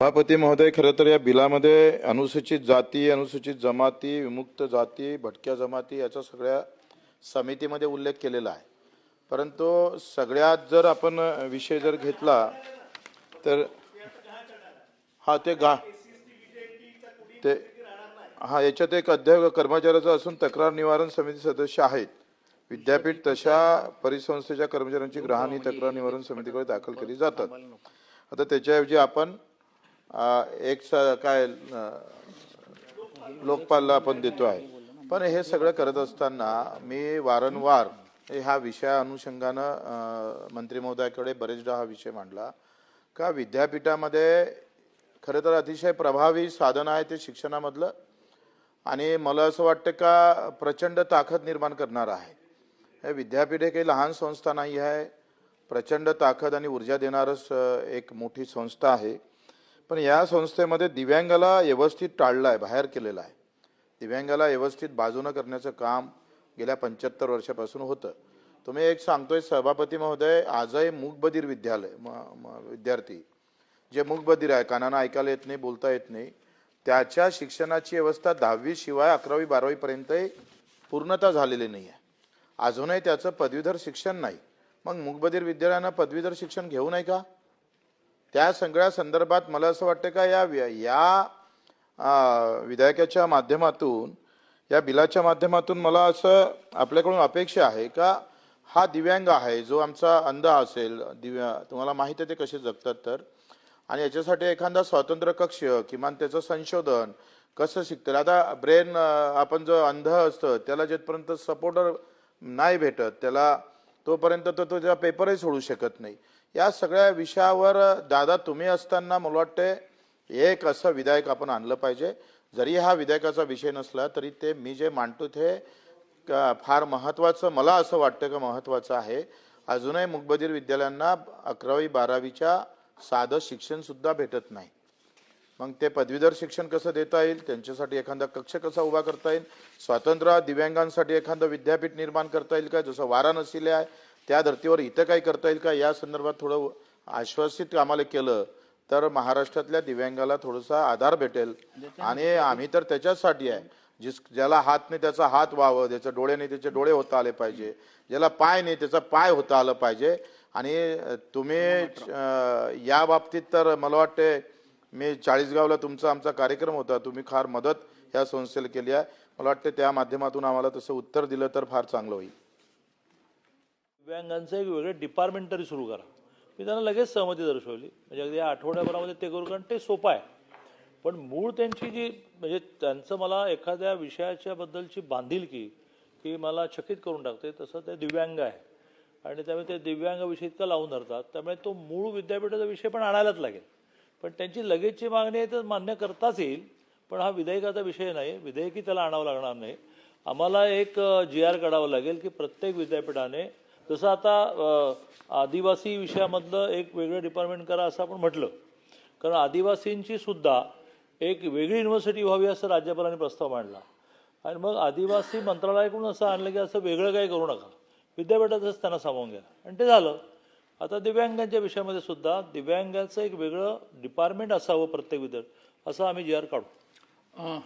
सभापती महोदय, खरं तर या बिलामध्ये अनुसूचित जाती, अनुसूचित जमाती, विमुक्त जाती, भटक्या जमाती याचा सगळ्या समितीमध्ये उल्लेख केलेला आहे. परंतु सगळ्यात जर आपण विषय जर घेतला तर ते याच्यात एक अध्यक्ष कर्मचाऱ्याचा असून तक्रार निवारण समिती सदस्य आहेत. विद्यापीठ तशा परिसंस्थेच्या कर्मचाऱ्यांची ग्रहाणी तक्रार निवारण समितीकडे दाखल केली जातात. आता त्याच्याऐवजी आपण काय लोकपालला आपण देतो आहे. पण हे सगळं करत असताना मी वारंवार ह्या विषया अनुषंगानं मंत्री महोदयाकडे बरेचदा हा विषय मांडला का विद्यापीठामध्ये खरं तर अतिशय प्रभावी साधन आहे ते शिक्षणामधलं, आणि मला असं वाटतं का प्रचंड ताकद निर्माण करणार आहे. हे विद्यापीठ हे काही लहान संस्था नाही आहे, प्रचंड ताकद आणि ऊर्जा देणारच एक मोठी संस्था आहे. पण या संस्थेमध्ये दिव्यांगाला व्यवस्थित टाळलं आहे, बाहेर केलेलं आहे. दिव्यांगाला व्यवस्थित बाजूनं करण्याचं काम गेल्या 75 वर्षापासून होतं. तुम्ही एक सांगतोय सभापती महोदय, आजही मूकबधीर विद्यार्थी जे मूकबधीर आहे, कानानं ऐकायला येत नाही, बोलता येत नाही, त्याच्या शिक्षणाची व्यवस्था 10वी शिवाय 11वी 12वी पर्यंत पूर्णता झालेली नाही आहे. अजूनही त्याचं पदवीधर शिक्षण नाही. मग मूकबधीर विद्यार्थ्यांना पदवीधर शिक्षण घेऊ नये का? त्या सगळ्या संदर्भात मला असं वाटतं का या विधेयकाच्या माध्यमातून, या बिलाच्या माध्यमातून मला असं आपल्याकडून अपेक्षा आहे का हा दिव्यांग आहे जो आमचा अंध असेल, तुम्हाला माहिती आहे ते कसे जगतात तर, आणि याच्यासाठी एखादा स्वतंत्र कक्ष किमान त्याचं संशोधन कसं शिकतं. आता ब्रेन आपण जो अंध असतं त्याला जेपर्यंत सपोर्टर नाही भेटत त्याला तोपर्यंत तो त्याचा पेपरही सोडू शकत नाही. या सगळ्या विषयावर दादा तुम्ही असताना मला वाटते एक असं विधेयक आपण आणलं पाहिजे. जरी हा विधेयकाचा विषय नसला तरी ते मी जे मांडतो ते फार महत्त्वाचं मला असं वाटतं का महत्त्वाचं आहे. अजूनही मूकबधीर विद्यालयांना 11वी 12वीच्या साधं शिक्षण सुद्धा भेटत नाही. मग ते पदवीधर शिक्षण कसं देता येईल, त्यांच्यासाठी एखादा कक्ष कसा उभा करता येईल, स्वतंत्र दिव्यांगांसाठी एखादं विद्यापीठ निर्माण करता येईल का, जसं वाराणसीला आहे त्या धर्तीवर इथं काही करता येईल का, या संदर्भात थोडं आश्वासित आम्हाला केलं तर महाराष्ट्रातल्या दिव्यांगाला थोडासा आधार भेटेल. आणि आम्ही तर त्याच्यासाठी आहे, ज्याला हात नाही त्याचा हात व्हावं, ज्याच्या डोळे नाही त्याचे डोळे होता आले पाहिजे, ज्याला पाय नाही त्याचा पाय होता आलं पाहिजे. आणि तुम्ही या बाबतीत तर मला वाटते मी 40गावला तुमचा आमचा कार्यक्रम होता, तुम्ही फार मदत या संस्थेला केली आहे. मला वाटतं त्या माध्यमातून आम्हाला तसं उत्तर दिलं तर फार चांगलं होईल. दिव्यांगांचं एक वेगळं डिपार्टमेंट तरी सुरू करा. मी त्यांना लगेच सहमती दर्शवली. म्हणजे अगदी आठवड्याभरामध्ये ते करू, कारण ते सोपं आहे. पण मूळ त्यांची जी म्हणजे त्यांचं मला एखाद्या विषयाच्या बद्दलची बांधिलकी की मला चकित करून टाकते, तसं ते दिव्यांग आहे आणि त्यामुळे ते दिव्यांगाविषयी इतकं लावून धरतात. त्यामुळे तो मूळ विद्यापीठाचा विषय पण आणायलाच लागेल. पण त्यांची लगेचची मागणी आहे तर मान्य करताच येईल, पण हा विधेयकाचा विषय नाही, विधेयकी त्याला आणावं लागणार नाही. आम्हाला एक GR काढावं लागेल की प्रत्येक विद्यापीठाने, जसं आता आदिवासी विषयामधलं एक वेगळं डिपार्टमेंट करा असं आपण म्हटलं, कारण आदिवासींची सुद्धा एक वेगळी युनिव्हर्सिटी व्हावी असं राज्यपालांनी प्रस्ताव मांडला. आणि मग आदिवासी मंत्रालयाकडून असं आणलं की असं वेगळं काही करू नका, विद्यापीठातच त्यांना सामावून घ्या, आणि ते झालं. आता दिव्यांगांच्या विषयामध्ये सुद्धा दिव्यांगाचं एक वेगळं डिपार्टमेंट असावं प्रत्येक विद्यार्थी, असं आम्ही GR काढू.